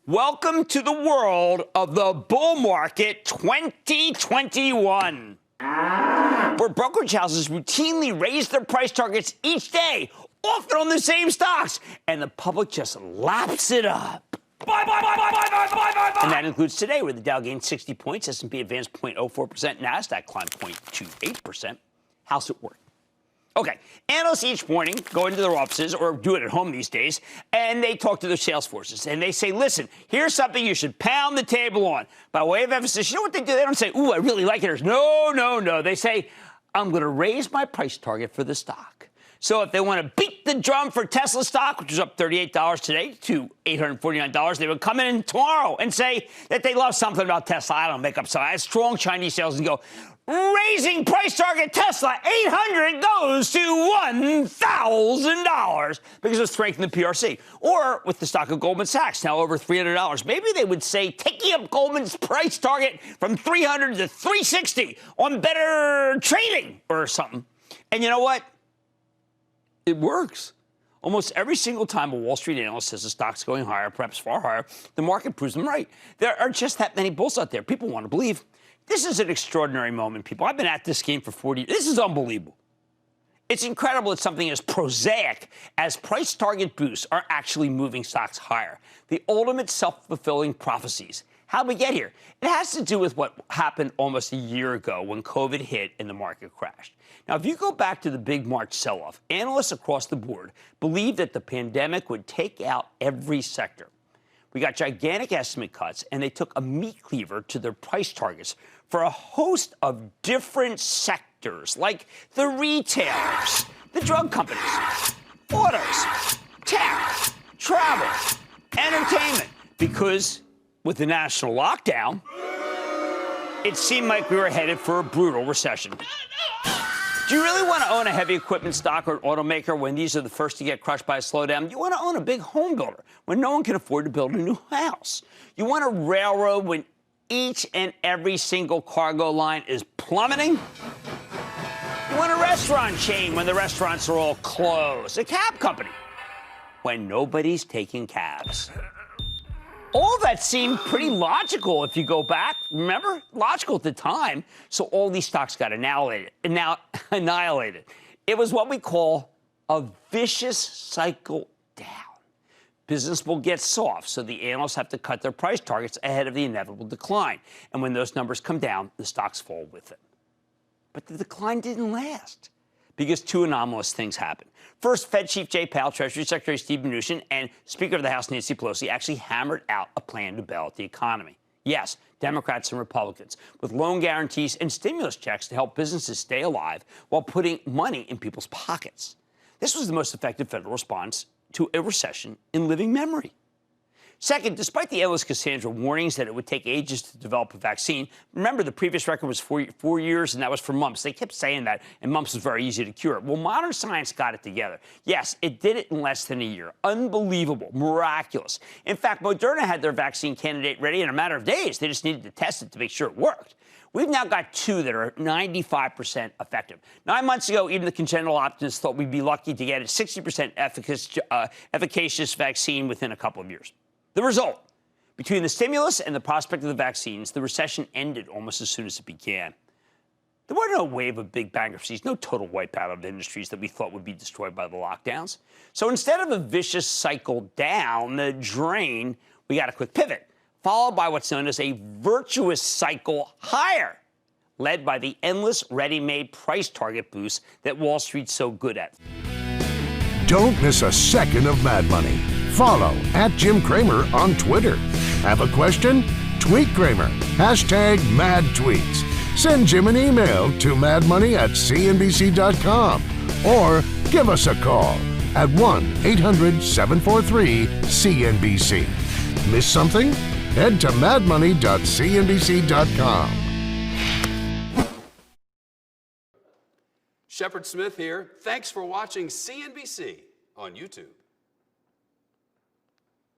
Welcome to the world of the bull market 2021, where brokerage houses routinely raise their price targets each day, often on the same stocks, and the public just laps it up. Buy. And that includes today, where the Dow gained 60 points, S&P advanced 0.04%, Nasdaq climbed 0.28%. How's it work? Okay, analysts each morning go into their offices, or do it at home these days, and they talk to their sales forces, and they say, listen, here's something you should pound the table on. By way of emphasis, you know what they do? They don't say, ooh, I really like it. No. They say, I'm going to raise my price target for the stock. So if they want to beat the drum for Tesla stock, which is up $38 today to $849, they would come in tomorrow and say that they love something about Tesla. I don't make up something. I have strong Chinese sales and go, raising price target Tesla, $800 goes to $1,000 because of strength in the PRC. Or with the stock of Goldman Sachs, now over $300. Maybe they would say taking up Goldman's price target from $300 to $360 on better trading or something. And you know what? It works. Almost every single time a Wall Street analyst says the stock's going higher, perhaps far higher, the market proves them right. There are just that many bulls out there. People want to believe. This is an extraordinary moment, people. I've been at this game for 40 years. This is unbelievable. It's incredible that something as prosaic as price target boosts are actually moving stocks higher. The ultimate self-fulfilling prophecies. How did we get here? It has to do with what happened almost a year ago when COVID hit and the market crashed. Now, if you go back to the big March sell-off, analysts across the board believed that the pandemic would take out every sector. We got gigantic estimate cuts, and they took a meat cleaver to their price targets for a host of different sectors, like the retailers, the drug companies, autos, tech, travel, entertainment, because with the national lockdown, it seemed like we were headed for a brutal recession. Do you really want to own a heavy equipment stock or an automaker when these are the first to get crushed by a slowdown? You want to own a big home builder when no one can afford to build a new house. You want a railroad when each and every single cargo line is plummeting. You want a restaurant chain when the restaurants are all closed. A cab company when nobody's taking cabs. All that seemed pretty logical if you go back. Remember? Logical at the time. So all these stocks got annihilated. It was what we call a vicious cycle down. Business will get soft, so the analysts have to cut their price targets ahead of the inevitable decline. And when those numbers come down, the stocks fall with it. But the decline didn't last because two anomalous things happened. First, Fed Chief Jay Powell, Treasury Secretary Steve Mnuchin, and Speaker of the House Nancy Pelosi actually hammered out a plan to bail out the economy. Yes, Democrats and Republicans, with loan guarantees and stimulus checks to help businesses stay alive while putting money in people's pockets. This was the most effective federal response to a recession in living memory. Second, despite the endless Cassandra warnings that it would take ages to develop a vaccine, remember the previous record was four years, and that was for mumps. They kept saying that, and mumps was very easy to cure. Well, modern science got it together. Yes, it did it in less than a year. Unbelievable, miraculous. In fact, Moderna had their vaccine candidate ready in a matter of days. They just needed to test it to make sure it worked. We've now got two that are 95% effective. 9 months ago, even the congenital optimists thought we'd be lucky to get a 60% efficacious vaccine within a couple of years. The result, between the stimulus and the prospect of the vaccines, the recession ended almost as soon as it began. There were no wave of big bankruptcies, no total wipeout of industries that we thought would be destroyed by the lockdowns. So instead of a vicious cycle down the drain, we got a quick pivot, followed by what's known as a virtuous cycle higher, led by the endless ready-made price target boosts that Wall Street's so good at. Don't miss a second of Mad Money. Follow @Jim Cramer on Twitter. Have a question? Tweet Cramer. #MadTweets. Send Jim an email to madmoney@cnbc.com or give us a call at 1-800-743-CNBC. Miss something? Head to madmoney.cnbc.com. Shepard Smith here. Thanks for watching CNBC on YouTube.